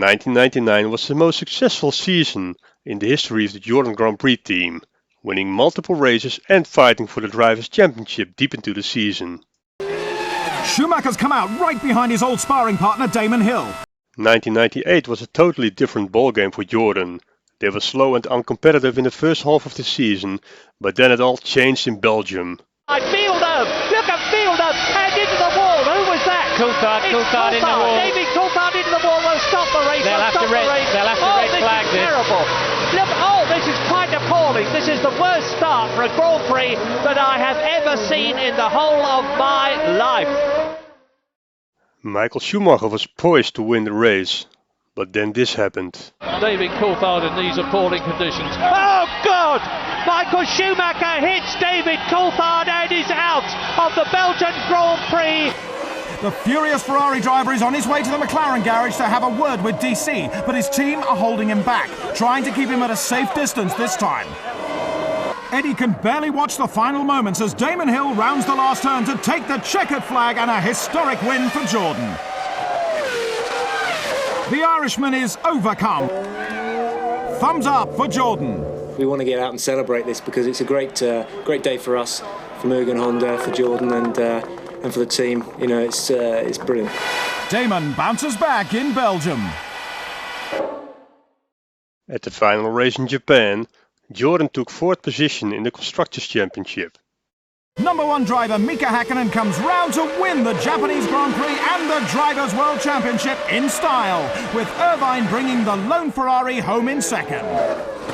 1999 was the most successful season in the history of the Jordan Grand Prix team, winning multiple races and fighting for the Drivers' Championship deep into the season. Schumacher's come out right behind his old sparring partner Damon Hill. 1998 was a totally different ballgame for Jordan. They were slow and uncompetitive in the first half of the season, but then it all changed in Belgium. Fielder, look at Fielder, and into the wall. Who was that? Coulthard in the wall. David Coulthard into the wall. Will stop the race. They'll have to red flag this. Terrible. Look, this is quite appalling. This is the worst start for a Grand Prix that I have ever seen in the whole of my life. Michael Schumacher was poised to win the race, but then this happened. David Coulthard in these appalling conditions. Oh God! Michael Schumacher hits David Coulthard and is out of the Belgian Grand Prix. The furious Ferrari driver is on his way to the McLaren garage to have a word with DC, but his team are holding him back, trying to keep him at a safe distance this time. Eddie can barely watch the final moments as Damon Hill rounds the last turn to take the checkered flag and a historic win for Jordan. The Irishman is overcome. Thumbs up for Jordan. We want to get out and celebrate this because it's a great day for us, for Mugen-Honda, for Jordan, and for the team. You know, it's brilliant. Damon bounces back in Belgium. At the final race in Japan, Jordan took 4th position in the Constructors' Championship. Number 1 driver Mika Hakkinen comes round to win the Japanese Grand Prix and the Drivers' World Championship in style, with Irvine bringing the lone Ferrari home in 2nd.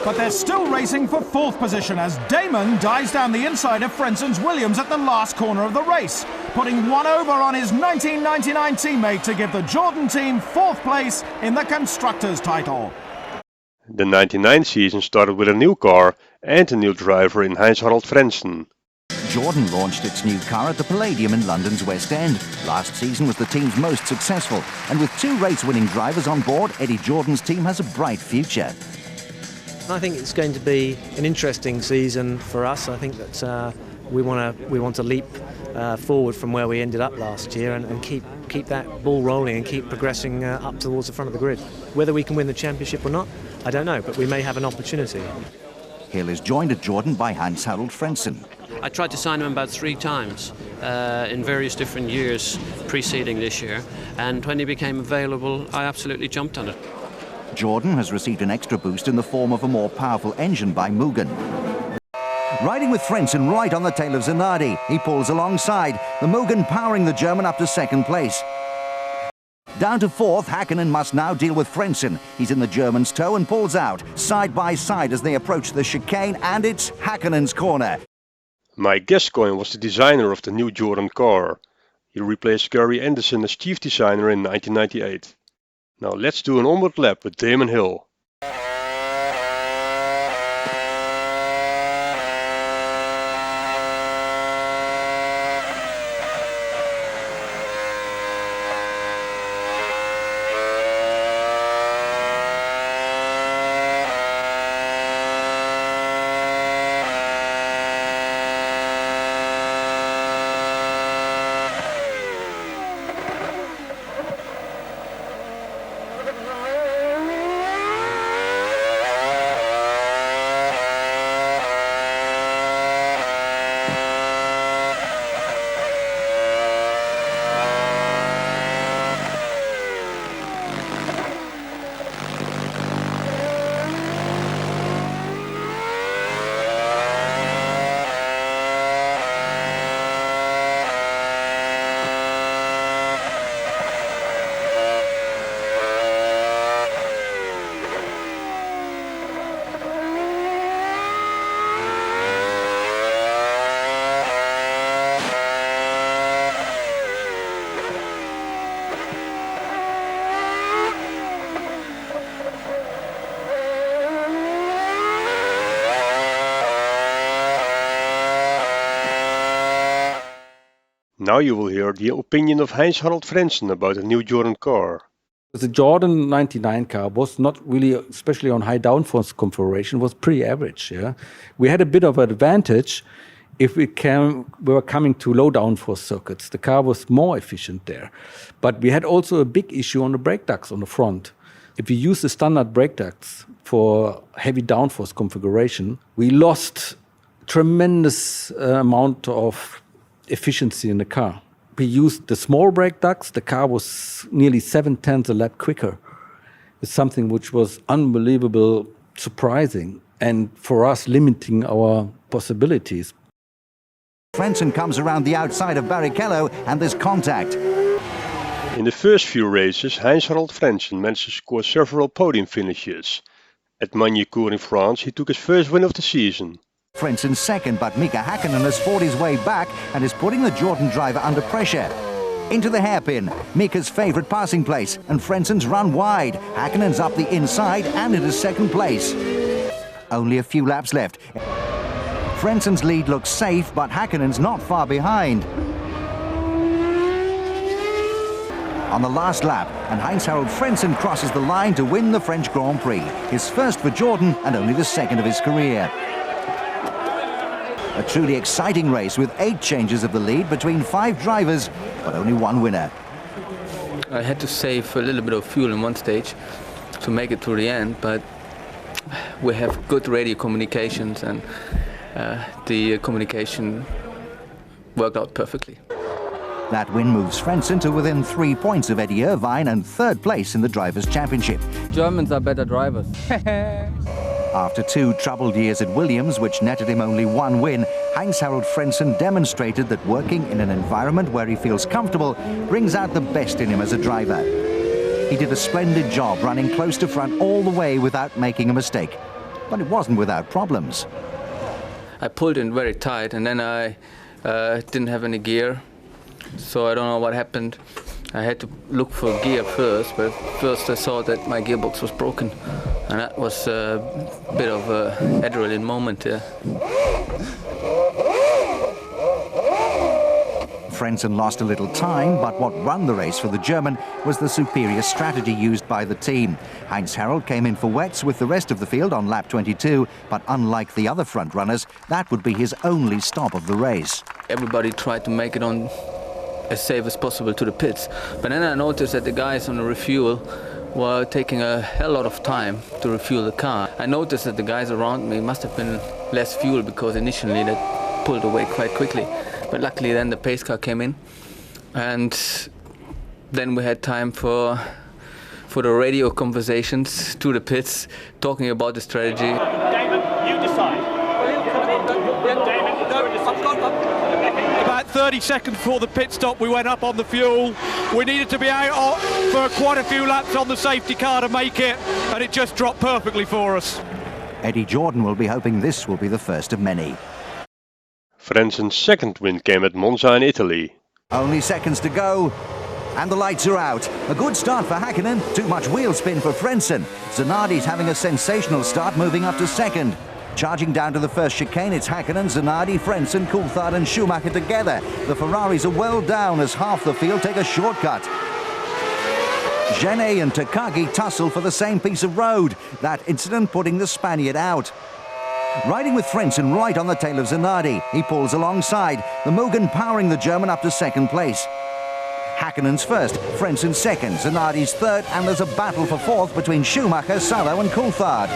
But they're still racing for 4th position as Damon dives down the inside of Frentzen's Williams at the last corner of the race, putting one over on his 1999 teammate to give the Jordan team 4th place in the Constructors' title. The 99 season started with a new car and a new driver in Heinz-Harald Frentzen. Jordan launched its new car at the Palladium in London's West End. Last season was the team's most successful, and with 2 race-winning drivers on board, Eddie Jordan's team has a bright future. I think it's going to be an interesting season for us. I think that we want to leap forward from where we ended up last year and keep that ball rolling and keep progressing up towards the front of the grid. Whether we can win the championship or not, I don't know, but we may have an opportunity. Hill is joined at Jordan by Heinz-Harald Frentzen. I tried to sign him about 3 times in various different years preceding this year, and when he became available, I absolutely jumped on it. Jordan has received an extra boost in the form of a more powerful engine by Mugen. Riding with Frentzen right on the tail of Zanardi, he pulls alongside, the Mugen powering the German up to 2nd place. Down to 4th, Hakkinen must now deal with Frentzen. He's in the German's tow and pulls out, side by side as they approach the chicane, and it's Hakkinen's corner. Mike Gascoigne was the designer of the new Jordan car. He replaced Gary Anderson as chief designer in 1998. Now let's do an onboard lap with Damon Hill. Now you will hear the opinion of Heinz-Harald Frentzen about the new Jordan car. The Jordan 99 car was not really, especially on high downforce configuration, was pretty average. Yeah, we had a bit of an advantage if we were coming to low downforce circuits. The car was more efficient there, but we had also a big issue on the brake ducts on the front. if we use the standard brake ducts for heavy downforce configuration, we lost tremendous amount of efficiency in the car. We used the small brake ducts, the car was nearly 7/10 a lap quicker. It's something which was unbelievable, surprising, and for us limiting our possibilities. Frentzen comes around the outside of Barrichello and there's contact. In the first few races, Heinz-Harald Frentzen managed to score several podium finishes. At Magny-Cours in France, he took his first win of the season. Frentzen's second, but Mika Häkkinen has fought his way back and is putting the Jordan driver under pressure. Into the hairpin, Mika's favourite passing place, and Frentzen's run wide. Häkkinen's up the inside and it is second place. Only a few laps left. Frentzen's lead looks safe, but Häkkinen's not far behind. On the last lap, and Heinz-Harald Frentzen crosses the line to win the French Grand Prix. His first for Jordan and only the second of his career. A truly exciting race with 8 changes of the lead between 5 drivers, but only one winner. I had to save a little bit of fuel in one stage to make it to the end, but we have good radio communications and the communication worked out perfectly. That win moves Frentzen to within 3 points of Eddie Irvine and third place in the Drivers' Championship. Germans are better drivers. After 2 troubled years at Williams, which netted him only 1 win, Heinz-Harald Frentzen demonstrated that working in an environment where he feels comfortable brings out the best in him as a driver. He did a splendid job running close to front all the way without making a mistake. But it wasn't without problems. I pulled in very tight and then I didn't have any gear. So I don't know what happened. I had to look for gear first, but first I saw that my gearbox was broken. And that was a bit of an adrenaline moment, yeah. Frentzen lost a little time, but what won the race for the German was the superior strategy used by the team. Heinz-Harald came in for wets with the rest of the field on lap 22, but unlike the other front runners, that would be his only stop of the race. Everybody tried to make it on as safe as possible to the pits. But then I noticed that the guys on the refuel were taking a hell lot of time to refuel the car. I noticed that the guys around me must have been less fuel because initially they pulled away quite quickly. But luckily then the pace car came in and then we had time for the radio conversations to the pits, talking about the strategy. Damon, you decide. About 30 seconds before the pit stop, we went up on the fuel. We needed to be out for quite a few laps on the safety car to make it, and it just dropped perfectly for us. Eddie Jordan will be hoping this will be the first of many. Frentzen's second win came at Monza in Italy. Only seconds to go, and the lights are out. A good start for Häkkinen, too much wheel spin for Frentzen. Zanardi's having a sensational start, moving up to second. Charging down to the first chicane, it's Häkkinen, Zanardi, Frentzen, Coulthard and Schumacher together. The Ferraris are well down as half the field take a shortcut. Genet and Takagi tussle for the same piece of road. That incident putting the Spaniard out. Riding with Frentzen right on the tail of Zanardi, he pulls alongside, the Mugen powering the German up to second place. Häkkinen's first, Frentzen second, Zanardi's third, and there's a battle for fourth between Schumacher, Salo and Coulthard.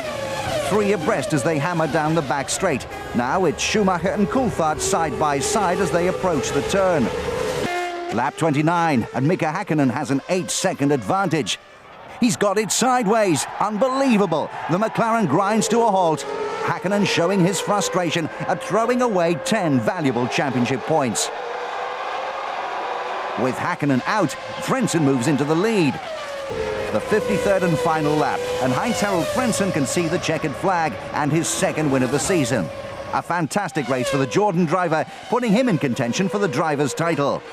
3 abreast as they hammer down the back straight. Now it's Schumacher and Coulthard side by side as they approach the turn. Lap 29, and Mika Häkkinen has an 8-second advantage. He's got it sideways. Unbelievable. The McLaren grinds to a halt. Häkkinen showing his frustration at throwing away 10 valuable championship points. With Häkkinen out, Frentzen moves into the lead. The 53rd and final lap, and Heinz-Harald Frentzen can see the checkered flag and his second win of the season. A fantastic race for the Jordan driver, putting him in contention for the driver's title.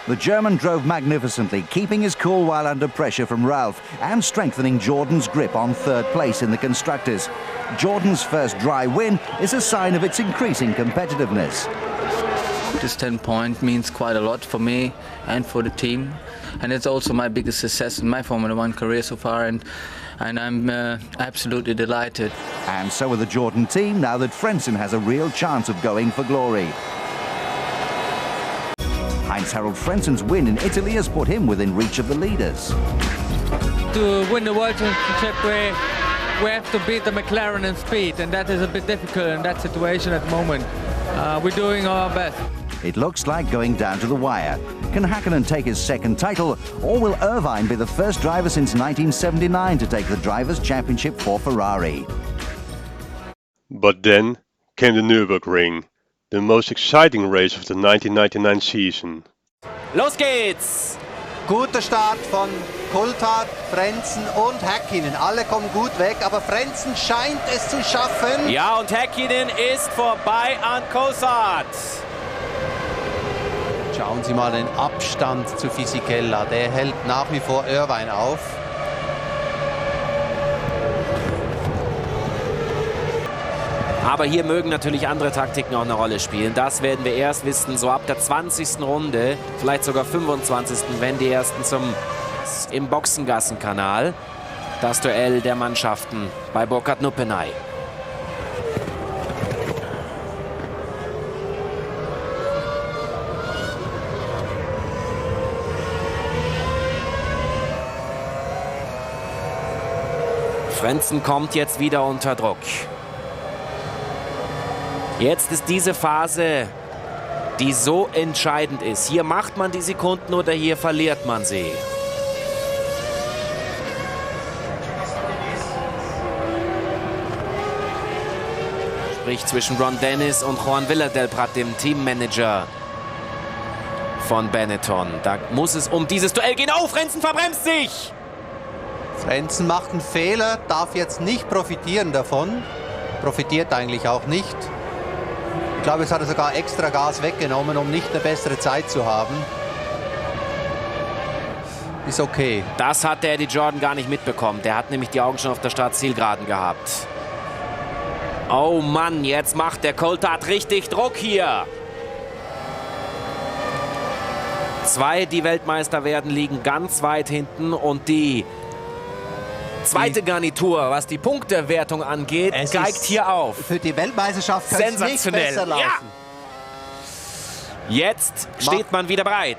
The German drove magnificently, keeping his cool while under pressure from Ralph and strengthening Jordan's grip on third place in the constructors. Jordan's first dry win is a sign of its increasing competitiveness. This 10 points means quite a lot for me and for the team, and it's also my biggest success in my Formula One career so far, and I'm absolutely delighted. And so are the Jordan team now that Frentzen has a real chance of going for glory. Heinz-Harald Frentzen's win in Italy has put him within reach of the leaders. to win the World Championship, we have to beat the McLaren in speed, and that is a bit difficult in that situation at the moment. We're doing our best. It looks like going down to the wire. Can Hakkinen take his second title, or will Irvine be the first driver since 1979 to take the Drivers' Championship for Ferrari? But then came the Nürburgring, the most exciting race of the 1999 season. Los geht's! Guter Start von Coulthard, Frentzen und Hakkinen. Alle kommen gut weg, aber Frentzen scheint es zu schaffen. Ja, und Hakkinen ist vorbei an Coulthard. Schauen Sie mal den Abstand zu Fisichella. Der hält nach wie vor Irvine auf. Aber hier mögen natürlich andere Taktiken auch eine Rolle spielen. Das werden wir erst wissen, so ab der 20. Runde, vielleicht sogar 25., wenn die ersten im Boxengassenkanal. Das Duell der Mannschaften bei Burkard-Nuppenay. Frentzen kommt jetzt wieder unter Druck. Jetzt ist diese Phase, die so entscheidend ist. Hier macht man die Sekunden oder hier verliert man sie. Sprich zwischen Ron Dennis und Juan Villadelprat, dem Teammanager von Benetton. Da muss es um dieses Duell gehen. Oh, Frentzen verbremst sich! Frentzen macht einen Fehler, darf jetzt nicht profitieren davon. Profitiert eigentlich auch nicht. Ich glaube, es hat er sogar extra Gas weggenommen, um nicht eine bessere Zeit zu haben. Ist okay. Das hat der Eddie Jordan gar nicht mitbekommen. Der hat nämlich die Augen schon auf der Startzielgeraden gehabt. Oh Mann, jetzt macht der Coulthard richtig Druck hier. Zwei, die Weltmeister werden, liegen ganz weit hinten und die zweite Garnitur, was die Punktewertung angeht, steigt hier auf. Für die Weltmeisterschaft kann es nicht besser laufen. Ja. Jetzt steht man wieder bereit.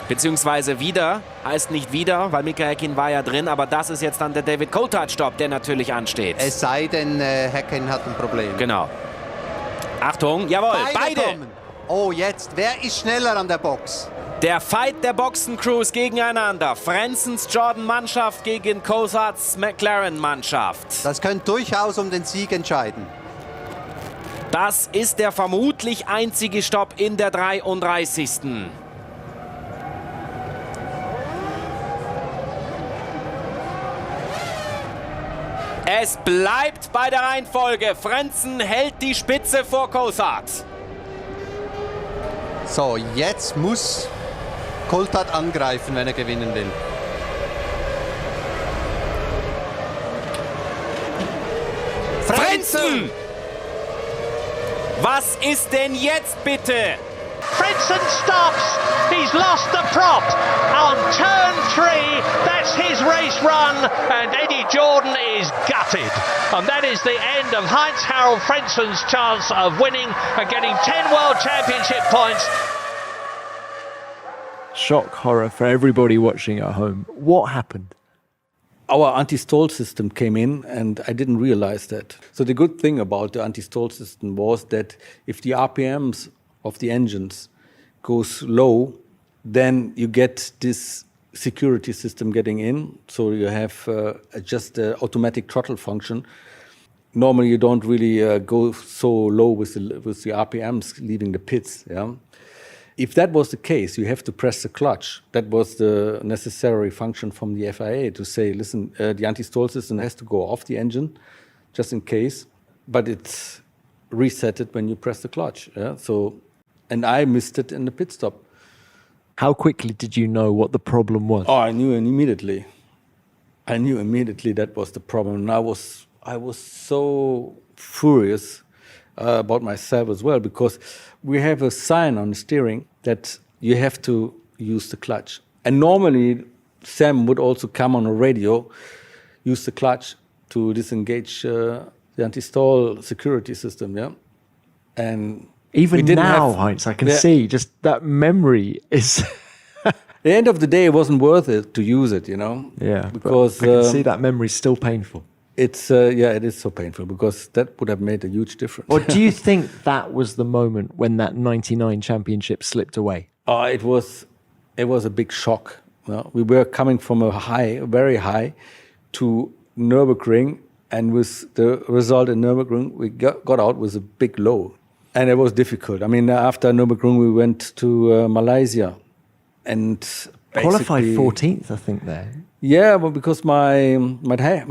Beziehungsweise wieder, heißt nicht wieder, weil Mika Häkkinen war ja drin, aber das ist jetzt dann der David Coulthard-Stopp, der natürlich ansteht. Es sei denn, Häkkinen hat ein Problem. Genau. Achtung, jawohl, beide. Kommen. Oh, jetzt, wer ist schneller an der Box? Der Fight der Boxencrews gegeneinander. Frenzens Jordan-Mannschaft gegen Coulthards McLaren-Mannschaft. Das könnte durchaus um den Sieg entscheiden. Das ist der vermutlich einzige Stopp in der 33. Es bleibt bei der Reihenfolge. Frentzen hält die Spitze vor Coulthard. So, jetzt muss Coulthard angreifen, wenn er gewinnen will. Frentzen! Was ist denn jetzt bitte? Frentzen stops. He's lost the prop on turn 3. That's his race run, and Eddie Jordan is gutted. And that is the end of Heinz-Harald Frenzen's chance of winning and getting 10 World Championship points. Shock, horror for everybody watching at home. What happened? Our anti-stall system came in, and I didn't realize that. So the good thing about the anti-stall system was that if the RPMs of the engines goes low, then you get this security system getting in. So you have just the automatic throttle function. Normally you don't really go so low with the RPMs leaving the pits. Yeah. If that was the case, you have to press the clutch. That was the necessary function from the FIA to say, listen, the anti-stall system has to go off the engine, just in case, but it's resetted when you press the clutch. Yeah? So, and I missed it in the pit stop. How quickly did you know what the problem was? Oh, I knew immediately. I knew immediately that was the problem. And I was so furious about myself as well, because we have a sign on the steering that you have to use the clutch. And normally, Sam would also come on a radio, use the clutch to disengage the anti-stall security system, yeah? And even now, Heinz, I can see just that memory is the end of the day, it wasn't worth it to use it, you know. Yeah, because I can see that memory's still painful. It's it is so painful because that would have made a huge difference. Or do you think that was the moment when that '99 championship slipped away? It was a big shock. Well, we were coming from a very high, to Nürburgring, and with the result in Nürburgring, we got out with a big low, and it was difficult. I mean, after Nürburgring, we went to Malaysia, and qualified 14th, I think there. Yeah, but because my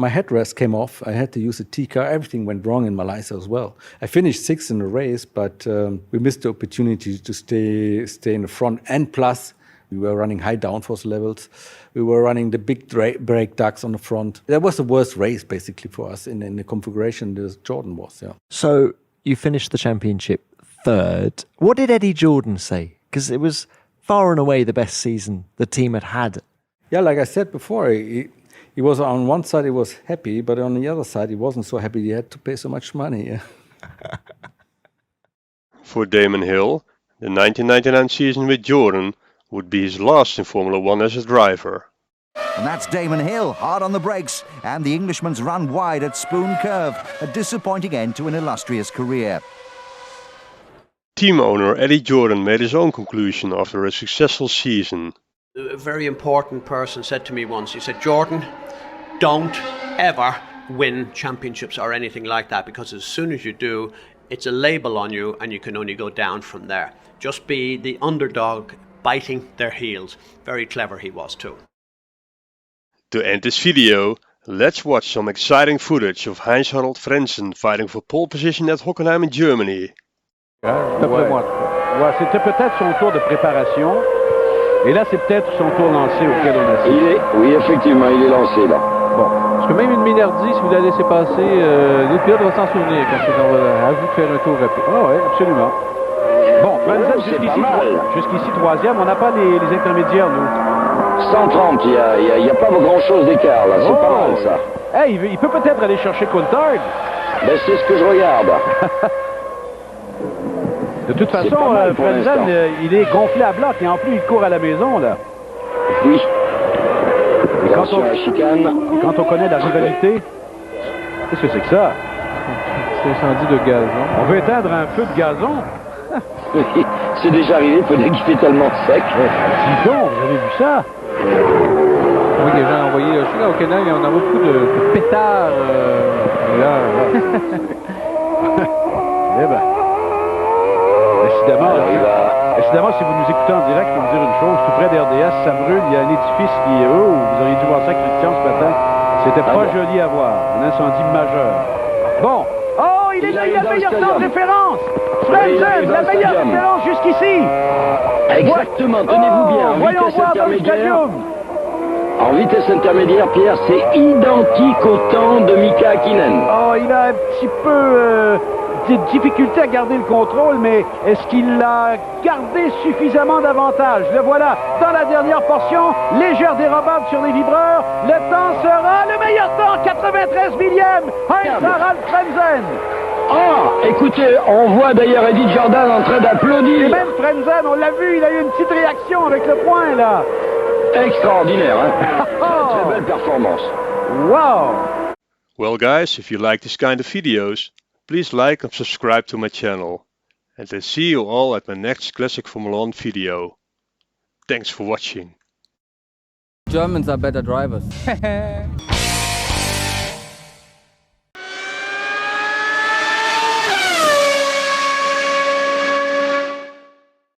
headrest came off, I had to use a T-car. Everything went wrong in Malaysia as well. I finished 6th in the race, but we missed the opportunity to stay in the front. And plus, we were running high downforce levels. We were running the big brake ducts on the front. That was the worst race, basically, for us in the configuration that Jordan was. Yeah. So you finished the championship 3rd. What did Eddie Jordan say? Because it was far and away the best season the team had had. Yeah, like I said before, he was on one side he was happy, but on the other side he wasn't so happy he had to pay so much money. Yeah. For Damon Hill, the 1999 season with Jordan would be his last in Formula 1 as a driver. And that's Damon Hill, hard on the brakes, and the Englishman's run wide at Spoon Curve, a disappointing end to an illustrious career. Team owner Eddie Jordan made his own conclusion after a successful season. A very important person said to me once, he said, Jordan, don't ever win championships or anything like that, because as soon as you do, it's a label on you and you can only go down from there. Just be the underdog biting their heels. Very clever he was too. To end this video, let's watch some exciting footage of Heinz-Harald Frentzen fighting for pole position at Hockenheim in Germany. Ouais, c'était peut-être son tour de préparation. Et là, c'est peut-être son tour lancé auquel on assiste. Oui, effectivement, il est lancé là. Bon, parce que même une Minardi, si vous la laissez passer, les pilotes vont s'en souvenir quand c'est à vous de faire un tour rapide. Ah oui, absolument. Bon, jusqu'ici 3e, on n'a pas les intermédiaires, nous. 130, il n'y a pas grand-chose d'écart là, c'est pas mal ça. Hey, il peut peut-être aller chercher Coulthard. Ben, c'est ce que je regarde. De toute façon, Frentzen, il est gonflé à bloc et en plus il court à la maison là. Oui. Et quand on connaît la rivalité, qu'est-ce que c'est que ça? C'est incendie de gazon. On veut éteindre un feu de gazon? C'est déjà arrivé, il faut dire qu'il fait tellement sec. Dis donc, vous avez vu ça? Oui, les gens ont envoyé, je suis là au Canada, on envoie beaucoup de pétards. Eh ben. Évidemment, si vous nous écoutez en direct, je peux vous dire une chose, tout près d'RDS, ça brûle, il y a un édifice qui est vous auriez dû voir ça, Christian, ce matin. C'était pas joli à voir, un incendie majeur. Bon, il est là, il a le meilleur temps de référence. Frentzen, la meilleure référence jusqu'ici. Exactement, tenez-vous bien, en vitesse intermédiaire. En vitesse intermédiaire, Pierre, c'est identique au temps de Mika Hakkinen. Il a un petit peu de difficulté à garder le contrôle, mais est-ce qu'il a gardé suffisamment d'avantage? Le voilà dans la dernière portion, légère dérobade sur les vibreurs. Le temps sera le meilleur temps, 93 millième, Heinz-Harald Frentzen. Écoutez, on voit d'ailleurs Eddie Jordan en train d'applaudir. Et même Frentzen, on l'a vu, il a eu une petite réaction avec le poing là. Extraordinaire, hein? Très belle performance. Wow! Well guys, if you like this kind of videos, please like and subscribe to my channel. And I see you all at my next Classic Formula 1 video. Thanks for watching. Germans are better drivers.